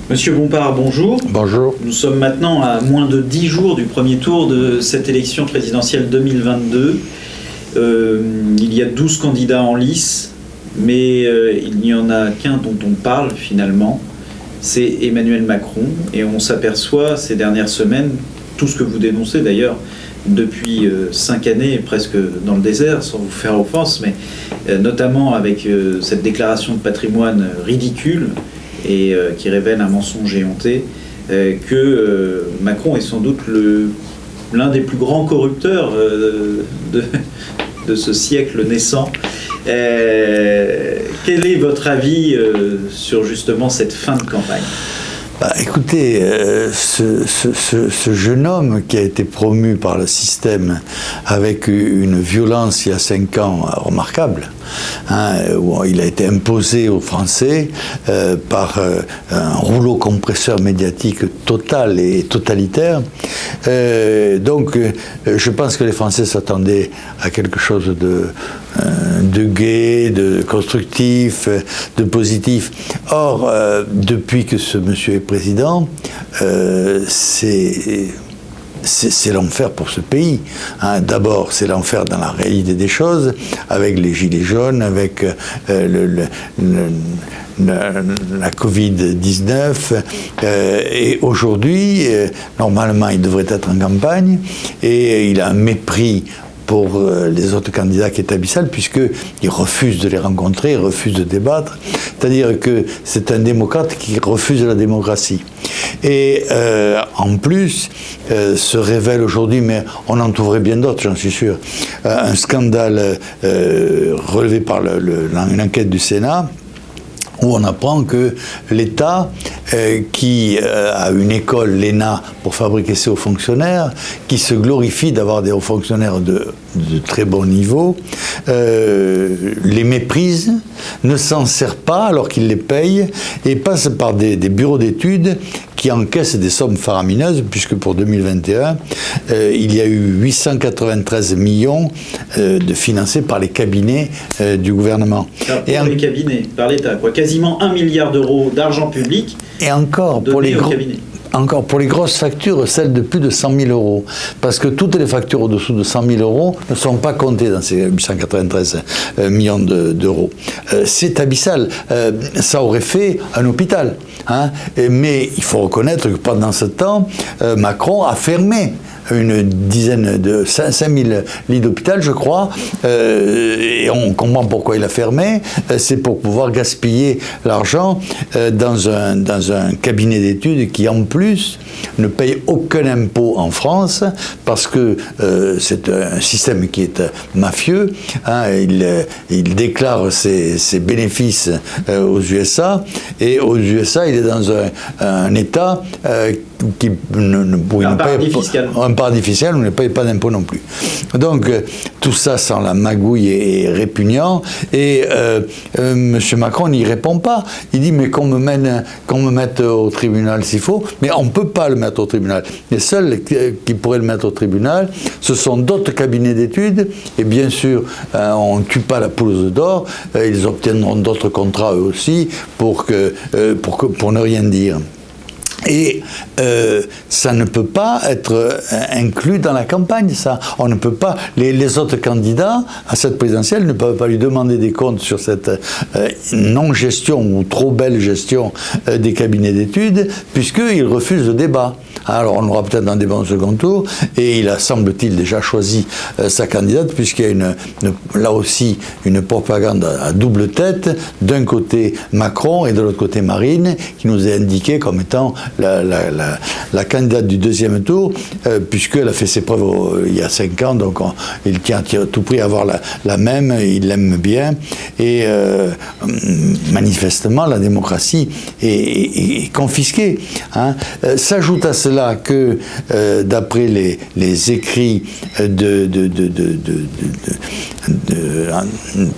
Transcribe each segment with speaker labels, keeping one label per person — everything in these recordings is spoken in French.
Speaker 1: Monsieur Bompard, bonjour.
Speaker 2: Bonjour.
Speaker 1: Nous sommes maintenant à moins de 10 jours du premier tour de cette élection présidentielle 2022. Il y a 12 candidats en lice, mais il n'y en a qu'un dont on parle finalement, c'est Emmanuel Macron. Et on s'aperçoit ces dernières semaines, tout ce que vous dénoncez d'ailleurs depuis 5 années, presque dans le désert, sans vous faire offense, mais notamment avec cette déclaration de patrimoine ridicule, et qui révèle un mensonge éhonté, que Macron est sans doute l'un des plus grands corrupteurs de ce siècle naissant. Quel est votre avis sur justement cette fin de campagne ?
Speaker 2: Écoutez, ce jeune homme qui a été promu par le système avec une violence il y a 5 ans remarquable, où il a été imposé aux Français par un rouleau compresseur médiatique total et totalitaire. Donc je pense que les Français s'attendaient à quelque chose de gai, de constructif, de positif. Or, depuis que ce monsieur est président, c'est l'enfer pour ce pays. D'abord, c'est l'enfer dans la réalité des choses, avec les gilets jaunes, avec la Covid-19, et aujourd'hui, normalement, il devrait être en campagne, et il a un mépris pour les autres candidats qui est abyssal, puisqu'il refuse de les rencontrer, il refuse de débattre. C'est-à-dire que c'est un démocrate qui refuse la démocratie. Et en plus, se révèle aujourd'hui, mais on en trouverait bien d'autres, j'en suis sûr, un scandale relevé par une enquête du Sénat, où on apprend que l'État, qui a une école, l'ENA, pour fabriquer ses hauts fonctionnaires, qui se glorifie d'avoir des hauts fonctionnaires de très bon niveau, les méprise, ne s'en sert pas alors qu'il les paye, et passe par des bureaux d'études qui encaissent des sommes faramineuses, puisque pour 2021, il y a eu 893 millions de financés par les cabinets du gouvernement.
Speaker 1: Alors pour les cabinets, par l'État, quasiment 1 milliard d'euros d'argent public. Et encore, pour les
Speaker 2: grosses factures, celles de plus de 100 000 euros. Parce que toutes les factures au-dessous de 100 000 euros ne sont pas comptées dans ces 893 millions d'euros. C'est abyssal. Ça aurait fait un hôpital. Mais il faut reconnaître que pendant ce temps, Macron a fermé une dizaine de 5000 lits d'hôpital, je crois, et on comprend pourquoi il a fermé. C'est pour pouvoir gaspiller l'argent dans un cabinet d'études qui, en plus, ne paye aucun impôt en France, parce que c'est un système qui est mafieux. Il déclare ses bénéfices aux USA, et aux USA, il est dans un État qui un paradis fiscal où il ne paye pas d'impôt non plus. Donc tout ça sent la magouille et répugnant, et M. Macron n'y répond pas. Il dit mais qu'on me mette au tribunal s'il faut, mais on ne peut pas le mettre au tribunal. Les seuls qui pourraient le mettre au tribunal, ce sont d'autres cabinets d'études, et bien sûr on ne tue pas la poule aux œufs d'or, ils obtiendront d'autres contrats eux aussi pour ne rien dire. Et ça ne peut pas être inclus dans la campagne, ça. On ne peut pas, les autres candidats à cette présidentielle ne peuvent pas lui demander des comptes sur cette non-gestion ou trop belle gestion des cabinets d'études, puisqu'ils refusent le débat. Alors on aura peut-être un débat au second tour, et il a, semble-t-il, déjà choisi sa candidate, puisqu'il y a là aussi une propagande à double tête, d'un côté Macron et de l'autre côté Marine, qui nous est indiquée comme étant la candidate du deuxième tour, puisqu'elle a fait ses preuves il y a 5 ans, donc il tient à tout prix à avoir la même, il l'aime bien, et manifestement la démocratie est confisquée. S'ajoute à cela là que, d'après les écrits de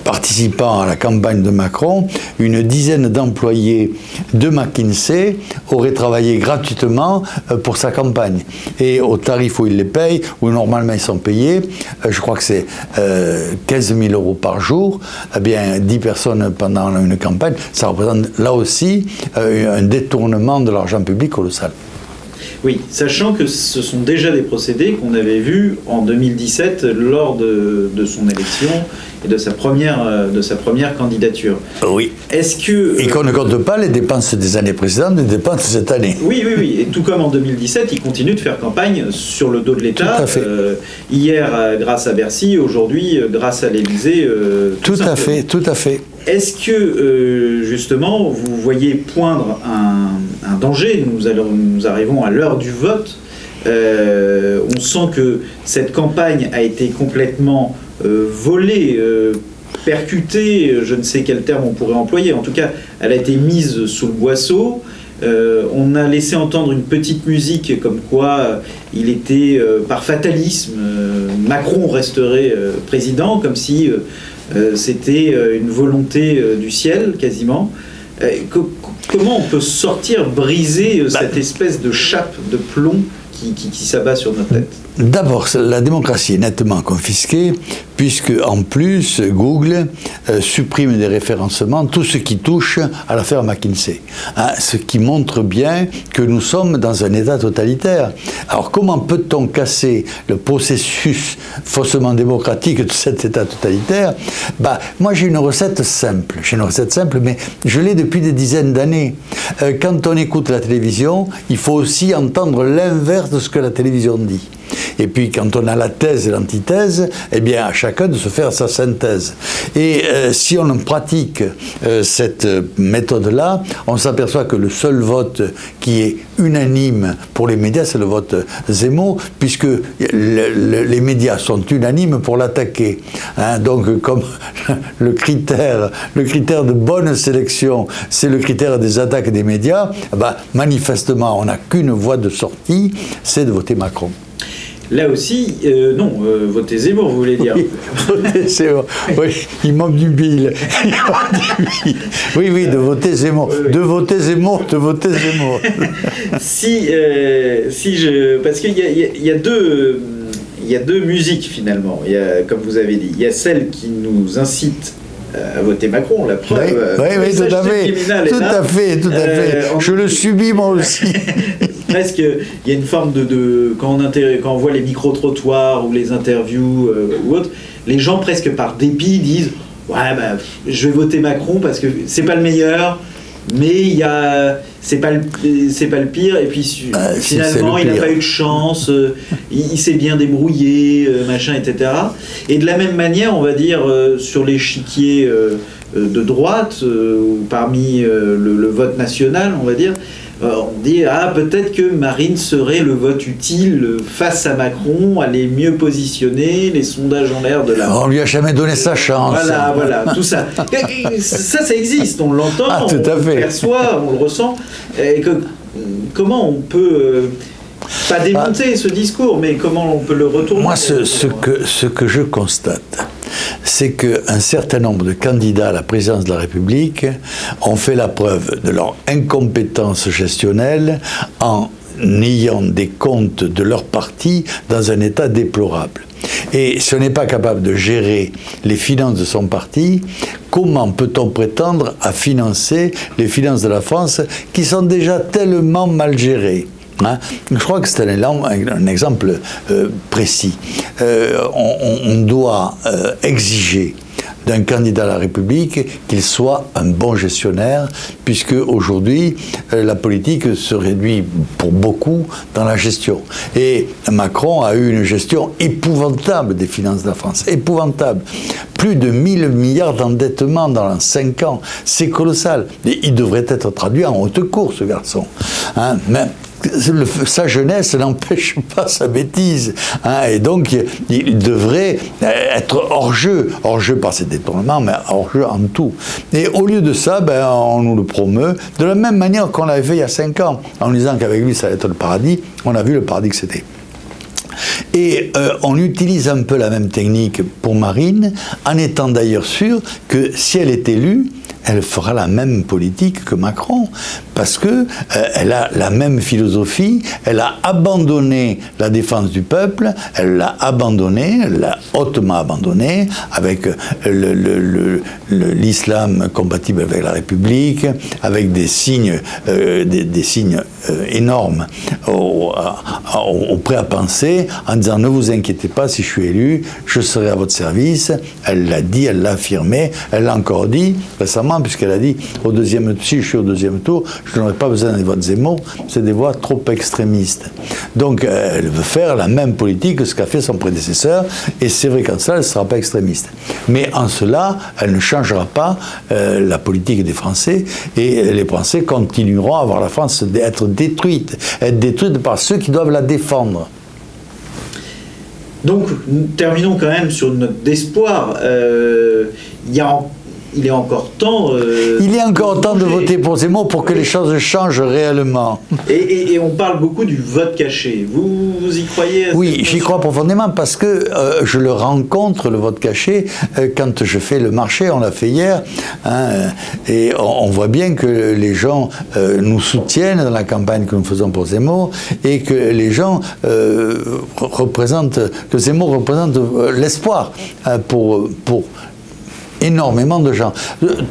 Speaker 2: participants à la campagne de Macron, une dizaine d'employés de McKinsey auraient travaillé gratuitement pour sa campagne. Et au tarif où ils les payent, où normalement ils sont payés, je crois que c'est 15 000 € par jour, eh bien 10 personnes pendant une campagne, ça représente là aussi un détournement de l'argent public colossal.
Speaker 1: Oui, sachant que ce sont déjà des procédés qu'on avait vus en 2017 lors de son élection et de sa première candidature.
Speaker 2: Oui.
Speaker 1: Est-ce que...
Speaker 2: Et qu'on ne compte pas les dépenses des années précédentes, les dépenses de cette année.
Speaker 1: Oui, oui, oui. Et tout comme en 2017, il continue de faire campagne sur le dos de l'État.
Speaker 2: Tout à fait.
Speaker 1: Hier, grâce à Bercy, aujourd'hui, grâce à l'Élysée.
Speaker 2: Tout à fait, tout à fait.
Speaker 1: Est-ce que, justement, vous voyez poindre un danger? Nous arrivons à l'heure du vote. On sent que cette campagne a été complètement volée, percutée, je ne sais quel terme on pourrait employer. En tout cas, elle a été mise sous le boisseau. On a laissé entendre une petite musique comme quoi il était, par fatalisme, Macron resterait président, comme si... c'était une volonté du ciel, quasiment. Comment on peut sortir, briser cette espèce de chape de plomb qui s'abat sur notre tête?
Speaker 2: D'abord, la démocratie est nettement confisquée, puisque en plus, Google supprime des référencements, tout ce qui touche à l'affaire McKinsey. Hein, ce qui montre bien que nous sommes dans un État totalitaire. Alors comment peut-on casser le processus faussement démocratique de cet État totalitaire? Moi j'ai une recette simple, mais je l'ai depuis des dizaines d'années. Quand on écoute la télévision, il faut aussi entendre l'inverse de ce que la télévision dit. Et puis quand on a la thèse et l'antithèse, eh bien à chacun de se faire sa synthèse. Et si on pratique cette méthode-là, on s'aperçoit que le seul vote qui est unanime pour les médias, c'est le vote Zemmour, puisque les médias sont unanimes pour l'attaquer. Hein, donc comme le critère de bonne sélection, c'est le critère des attaques des médias, manifestement on n'a qu'une voie de sortie, c'est de voter Macron.
Speaker 1: Là aussi, non, votez Zemmour, vous voulez dire.
Speaker 2: Oui, votez Zemmour. Oui, il manque du bile. Oui, de voter Zemmour. De voter Zemmour, de voter Zemmour.
Speaker 1: Parce qu'il y a deux musiques finalement. Il y a, comme vous avez dit, il y a celle qui nous incite à voter Macron, la preuve.
Speaker 2: Oui, tout à fait. Tout à fait. Je le subis moi aussi.
Speaker 1: Presque, il y a une forme quand on voit les micro-trottoirs ou les interviews ou autres, les gens presque par dépit disent ouais, je vais voter Macron parce que c'est pas le meilleur, mais c'est pas le pire, et puis finalement il n'a pas eu de chance, il s'est bien débrouillé, machin, etc. Et de la même manière, on va dire, sur l'échiquier de droite, parmi le vote national, on va dire, on dit peut-être que Marine serait le vote utile face à Macron, elle est mieux positionnée, les sondages en l'air de la...
Speaker 2: On lui a jamais donné sa chance.
Speaker 1: Voilà, tout ça. Ça existe, on l'entend, on le perçoit, on le ressent. Et comment on peut... pas démonter ce discours, mais comment on peut le retourner?
Speaker 2: Moi, ce que je constate, c'est qu'un certain nombre de candidats à la présidence de la République ont fait la preuve de leur incompétence gestionnelle en ayant des comptes de leur parti dans un état déplorable. Et si on n'est pas capable de gérer les finances de son parti, comment peut-on prétendre à financer les finances de la France qui sont déjà tellement mal gérées? Je crois que c'est un exemple précis. On doit exiger d'un candidat à la République qu'il soit un bon gestionnaire, puisque aujourd'hui la politique se réduit pour beaucoup dans la gestion. Et Macron a eu une gestion épouvantable des finances de la France, épouvantable. Plus de 1000 milliards d'endettement dans 5 ans, c'est colossal. Et il devrait être traduit en haute cour, ce garçon. Mais sa jeunesse n'empêche pas sa bêtise. Hein, et donc, il devrait être hors-jeu par ses détournements, mais hors-jeu en tout. Et au lieu de ça, ben, on nous le promeut de la même manière qu'on l'avait fait il y a 5 ans, en disant qu'avec lui, ça allait être le paradis. On a vu le paradis que c'était. Et on utilise un peu la même technique pour Marine, en étant d'ailleurs sûr que si elle est élue, elle fera la même politique que Macron, parce que elle a la même philosophie, elle a abandonné la défense du peuple, elle l'a abandonné, elle l'a hautement abandonné, avec l'islam compatible avec la République, avec des signes, énormes au prêt à penser, en disant ne vous inquiétez pas, si je suis élu, je serai à votre service. Elle l'a dit, elle l'a affirmé, elle l'a encore dit récemment, puisqu'elle a dit si je suis au deuxième tour, je n'aurai pas besoin des voix de Zemmour, c'est des voix trop extrémistes. Donc elle veut faire la même politique que ce qu'a fait son prédécesseur, et c'est vrai qu'en cela, elle ne sera pas extrémiste. Mais en cela, elle ne changera pas la politique des Français, et les Français continueront à voir la France être détruite par ceux qui doivent la défendre.
Speaker 1: Donc, terminons quand même sur une note d'espoir. Il est encore temps...
Speaker 2: il est encore temps de voter pour Zemmour pour que les choses changent réellement.
Speaker 1: Et on parle beaucoup du vote caché. Vous y croyez?
Speaker 2: Oui, j'y crois profondément parce que je le rencontre, le vote caché, quand je fais le marché, on l'a fait hier, hein, et on voit bien que les gens nous soutiennent dans la campagne que nous faisons pour Zemmour, et que les gens que Zemmour représente l'espoir pour énormément de gens.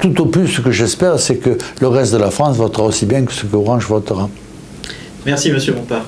Speaker 2: Tout au plus, ce que j'espère, c'est que le reste de la France votera aussi bien que ce que Orange votera.
Speaker 1: Merci, Monsieur Bompard.